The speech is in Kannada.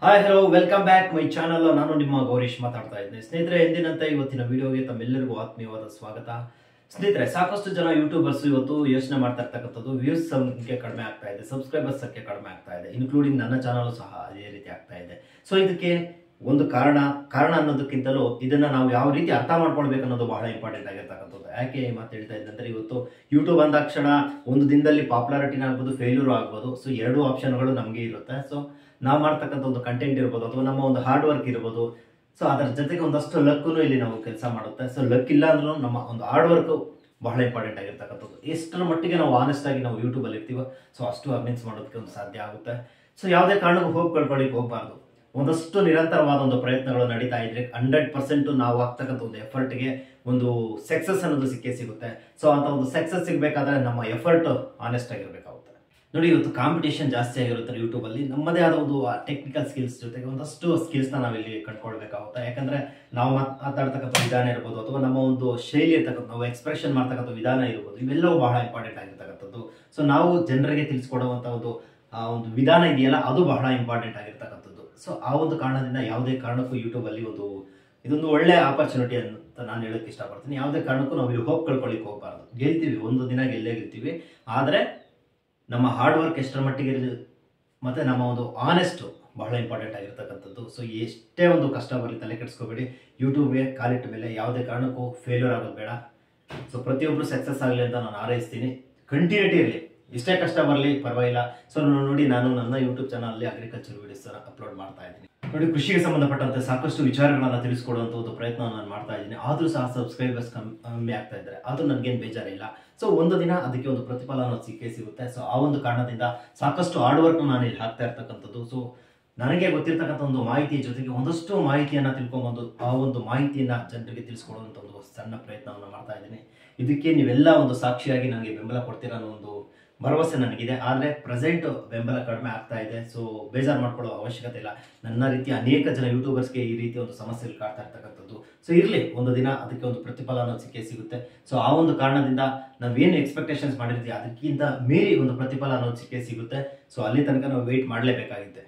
Hi hello welcome back my channel. ನಾನು ನಿಮ್ಮ ಗೌರೀಶ್ ಮಾತಾಡ್ತಾ ಇದ್ದೇನೆ. ಸ್ನೇಹಿತರೆ, ಎಂದಿನಂತೆ ಇವತ್ತಿನ ವಿಡಿಯೋಗೆ ತಮ್ಮೆಲ್ಲರಿಗೂ ಆತ್ಮೀಯವಾದ ಸ್ವಾಗತ. ಸ್ನೇಹಿತರೆ, ಸಾಕಷ್ಟು ಜನ ಯೂಟ್ಯೂಬರ್ಸ್ ಇವತ್ತು ಯೋಚನೆ ಮಾಡ್ತಾ ಇರ್ತಕ್ಕಂಥದ್ದು ವ್ಯೂಸ್ ಸಂಖ್ಯೆ ಕಡಿಮೆ ಆಗ್ತಾ ಇದೆ, ಸಬ್ಸ್ಕ್ರೈಬರ್ಸ್ ಸಂಖ್ಯೆ ಕಡಿಮೆ ಆಗ್ತಾ ಇದೆ, ಇನ್ಕ್ಲೂಡಿಂಗ್ ನನ್ನ ಚಾನಲ್ ಸಹ ಅದೇ ರೀತಿ ಆಗ್ತಾ ಇದೆ. ಸೊ ಇದಕ್ಕೆ ಒಂದು ಕಾರಣ ಅನ್ನೋದಕ್ಕಿಂತಲೂ ಇದನ್ನ ನಾವು ಯಾವ ರೀತಿ ಅರ್ಥ ಮಾಡ್ಕೊಳ್ಬೇಕು ಅನ್ನೋದು ಬಹಳ ಇಂಪಾರ್ಟೆಂಟ್ ಆಗಿರ್ತಕ್ಕಂಥದ್ದು. ಯಾಕೆ ಈ ಮಾತು ಹೇಳ್ತಾ ಇದ್ದಂದ್ರೆ, ಇವತ್ತು ಯೂಟ್ಯೂಬ್ ಅಂದಾಕ್ಷಣ ಒಂದು ದಿನದಲ್ಲಿ ಪಾಪ್ಯುಲಾರಿಟಿನ ಆಗ್ಬೋದು, ಫೇಲ್ಯೂರ್ ಆಗ್ಬೋದು. ಸೊ ಎರಡು ಆಪ್ಷನ್ಗಳು ನಮಗೆ ಇರುತ್ತೆ. ಸೊ ನಾವು ಮಾಡ್ತಕ್ಕಂಥ ಒಂದು ಕಂಟೆಂಟ್ ಇರ್ಬೋದು ಅಥವಾ ನಮ್ಮ ಒಂದು ಹಾರ್ಡ್ ವರ್ಕ್ ಇರ್ಬೋದು. ಸೊ ಅದರ ಜೊತೆಗೆ ಒಂದಷ್ಟು ಲಕ್ಕೂ ಇಲ್ಲಿ ನಾವು ಕೆಲಸ ಮಾಡುತ್ತೆ. ಸೊ ಲಕ್ ಇಲ್ಲ ಅಂದ್ರೂ ನಮ್ಮ ಒಂದು ಹಾರ್ಡ್ ವರ್ಕ್ ಬಹಳ ಇಂಪಾರ್ಟೆಂಟ್ ಆಗಿರ್ತಕ್ಕಂಥದ್ದು. ಎಷ್ಟರ ಮಟ್ಟಿಗೆ ನಾವು ಆನೆಸ್ಟ್ ಆಗಿ ನಾವು ಯೂಟ್ಯೂಬಲ್ಲಿ ಇರ್ತೀವೋ ಸೊ ಅಷ್ಟು ಅರ್ನಿಂಗ್ಸ್ ಮಾಡೋದಕ್ಕೆ ಒಂದು ಸಾಧ್ಯ ಆಗುತ್ತೆ. ಸೊ ಯಾವುದೇ ಕಾರಣಕ್ಕೂ ಹೋಗಿ ಕಳ್ಕೊಳ್ಳಿಕ್ಕೆ ಹೋಗಬಾರ್ದು. ಒಂದಷ್ಟು ನಿರಂತರವಾದ ಒಂದು ಪ್ರಯತ್ನಗಳು ನಡೀತಾ ಇದ್ರೆ 100% ನಾವು ಆಗ್ತಕ್ಕಂಥ ಒಂದು ಎಫರ್ಟ್ಗೆ ಒಂದು ಸಕ್ಸಸ್ ಅನ್ನೋದು ಸಿಕ್ಕೇ ಸಿಗುತ್ತೆ. ಸೊ ಅಂತ ಒಂದು ಸಕ್ಸಸ್ ಸಿಗಬೇಕಾದ್ರೆ ನಮ್ಮ ಎಫರ್ಟ್ ಆನೆಸ್ಟ್ ಆಗಿರ್ಬೇಕಾಗುತ್ತೆ. ನೋಡಿ, ಇವತ್ತು ಕಾಂಪಿಟೇಷನ್ ಜಾಸ್ತಿ ಆಗಿರುತ್ತೆ ಯೂಟ್ಯೂಬ್ ಅಲ್ಲಿ. ನಮ್ಮದೇ ಆದ ಒಂದು ಟೆಕ್ನಿಕಲ್ ಸ್ಕಿಲ್ಸ್ ಜೊತೆಗೆ ಒಂದಷ್ಟು ಸ್ಕಿಲ್ಸ್ ನಾವಿಲ್ಲಿ ಕಂಡುಕೊಳ್ಬೇಕಾಗುತ್ತೆ. ಯಾಕಂದ್ರೆ ನಾವು ಮಾತಾಡ್ತಕ್ಕಂಥ ವಿಧಾನ ಇರ್ಬೋದು ಅಥವಾ ನಮ್ಮ ಒಂದು ಶೈಲಿ ಇರ್ತಕ್ಕಂಥ ನಾವು ಎಕ್ಸ್ಪ್ರೆಷನ್ ಮಾಡ್ತಕ್ಕಂಥ ವಿಧಾನ ಇರ್ಬೋದು, ಇವೆಲ್ಲವೂ ಬಹಳ ಇಂಪಾರ್ಟೆಂಟ್ ಆಗಿರ್ತಕ್ಕಂಥದ್ದು. ಸೊ ನಾವು ಜನರಿಗೆ ತಿಳಿಸ್ಕೊಡುವಂತ ಒಂದು ವಿಧಾನ ಇದೆಯಲ್ಲ, ಅದು ಬಹಳ ಇಂಪಾರ್ಟೆಂಟ್ ಆಗಿರ್ತಕ್ಕಂಥದ್ದು. ಸೊ ಆ ಒಂದು ಕಾರಣದಿಂದ ಯಾವುದೇ ಕಾರಣಕ್ಕೂ ಯೂಟ್ಯೂಬ್ ಅಲ್ಲಿ ಇದೊಂದು ಒಳ್ಳೆ ಆಪರ್ಚುನಿಟಿ ಅಂತ ನಾನು ಹೇಳಕ್ ಇಷ್ಟಪಡ್ತೀನಿ. ಯಾವುದೇ ಕಾರಣಕ್ಕೂ ನಾವು ಇಲ್ಲಿ ಹೋಗಿ ಕಳ್ಕೊಳ್ಳಿಕ್ಕೆ ಹೋಗಬಾರ್ದು. ಗೆಲ್ತೀವಿ, ಒಂದು ದಿನ ಗೆಲ್ಲೇ ಗೆಲ್ತೀವಿ. ಆದ್ರೆ ನಮ್ಮ ಹಾರ್ಡ್ ವರ್ಕ್ ಎಷ್ಟರ ಮಟ್ಟಿಗೆ ಮತ್ತೆ ನಮ್ಮ ಒಂದು ಆನೆಸ್ಟ್ ಬಹಳ ಇಂಪಾರ್ಟೆಂಟ್ ಆಗಿರ್ತಕ್ಕಂಥದ್ದು. ಸೊ ಎಷ್ಟೇ ಒಂದು ಕಷ್ಟ ಬರಲಿ ತಲೆ ಕೆಡಿಸ್ಕೋಬೇಡಿ. ಯೂಟ್ಯೂಬ್ಗೆ ಕಾಲಿಟ್ಟ ಮೇಲೆ ಯಾವುದೇ ಕಾರಣಕ್ಕೂ ಫೇಲ್ಯೂರ್ ಆಗೋದು ಬೇಡ. ಸೊ ಪ್ರತಿಯೊಬ್ಬರು ಸಕ್ಸಸ್ ಆಗಲಿ ಅಂತ ನಾನು ಹಾರೈಸ್ತೀನಿ. ಕಂಟಿನ್ಯೂಟಿ ಇರಲಿ, ಎಷ್ಟೇ ಕಷ್ಟ ಬರಲಿ ಪರವಾಗಿಲ್ಲ. ಸೊ ನೋಡಿ, ನಾನು ನನ್ನ YouTube channel agriculture videos upload ಮಾಡ್ತಾ ಇದ್ದೀನಿ. ನೋಡಿ, ಕೃಷಿಗೆ ಸಂಬಂಧಪಟ್ಟಂತೆ ಸಾಕಷ್ಟು ವಿಚಾರಗಳನ್ನ ತಿಳಿಸ್ಕೊಡುವಂತ ಒಂದು ಪ್ರಯತ್ನ ನಾನು ಮಾಡ್ತಾ ಇದ್ದೀನಿ. ಆದ್ರೂ ಸಹ ಸಬ್ಸ್ಕ್ರೈಬರ್ಸ್ ಕಮ್ಮಿ ಆಗ್ತಾ ಇದ್ದಾರೆ. ಆದ್ರೂ ನನಗೇನು ಬೇಜಾರಿಲ್ಲ. ಸೊ ಒಂದು ದಿನ ಅದಕ್ಕೆ ಒಂದು ಪ್ರತಿಫಲ ಅನ್ನೋದು ಸಿಕ್ಕೇ ಸಿಗುತ್ತೆ. ಸೊ ಆ ಒಂದು ಕಾರಣದಿಂದ ಸಾಕಷ್ಟು ಹಾರ್ಡ್ ವರ್ಕ್ ನಾನು ಇಲ್ಲಿ ಹಾಕ್ತಾ ಇರ್ತಕ್ಕಂಥದ್ದು. ಸೊ ನನಗೆ ಗೊತ್ತಿರ್ತಕ್ಕಂಥ ಒಂದು ಮಾಹಿತಿ ಜೊತೆಗೆ ಒಂದಷ್ಟು ಮಾಹಿತಿಯನ್ನ ತಿಳ್ಕೊಂಡ್ಬಂದು ಆ ಒಂದು ಮಾಹಿತಿಯನ್ನ ಜನರಿಗೆ ತಿಳಿಸ್ಕೊಡುವಂತ ಒಂದು ಸಣ್ಣ ಪ್ರಯತ್ನವನ್ನು ಮಾಡ್ತಾ ಇದ್ದೀನಿ. ಇದಕ್ಕೆ ನೀವೆಲ್ಲ ಒಂದು ಸಾಕ್ಷಿಯಾಗಿ ನನಗೆ ಬೆಂಬಲ ಕೊಡ್ತೀರಾ ಅನ್ನೋ ಒಂದು ಭರವಸೆ ನನಗಿದೆ. ಆದರೆ ಪ್ರೆಸೆಂಟ್ ಬೆಂಬಲ ಕಡಿಮೆ ಆಗ್ತಾ ಇದೆ. ಸೊ ಬೇಜಾರು ಮಾಡ್ಕೊಳ್ಳೋ ಅವಶ್ಯಕತೆ ಇಲ್ಲ. ನನ್ನ ರೀತಿ ಅನೇಕ ಜನ ಯೂಟ್ಯೂಬರ್ಸ್ಗೆ ಈ ರೀತಿ ಒಂದು ಸಮಸ್ಯೆಗಳು ಕಾಡ್ತಾ ಇರ್ತಕ್ಕಂಥದ್ದು. ಸೊ ಇರಲಿ, ಒಂದು ದಿನ ಅದಕ್ಕೆ ಒಂದು ಪ್ರತಿಫಲ ಅನ್ನೋದು ಸಿಕ್ಕೇ ಸಿಗುತ್ತೆ. ಸೊ ಆ ಒಂದು ಕಾರಣದಿಂದ ನಾವೇನು ಎಕ್ಸ್ಪೆಕ್ಟೇಷನ್ಸ್ ಮಾಡಿರ್ತೀವಿ ಅದಕ್ಕಿಂತ ಮೀರಿ ಒಂದು ಪ್ರತಿಫಲ ಅನ್ನೋದು ಸಿಕ್ಕೇ ಸಿಗುತ್ತೆ. ಸೊ ಅಲ್ಲಿ ತನಕ ನಾವು ವೆಯ್ಟ್ ಮಾಡಲೇಬೇಕಾಗುತ್ತೆ.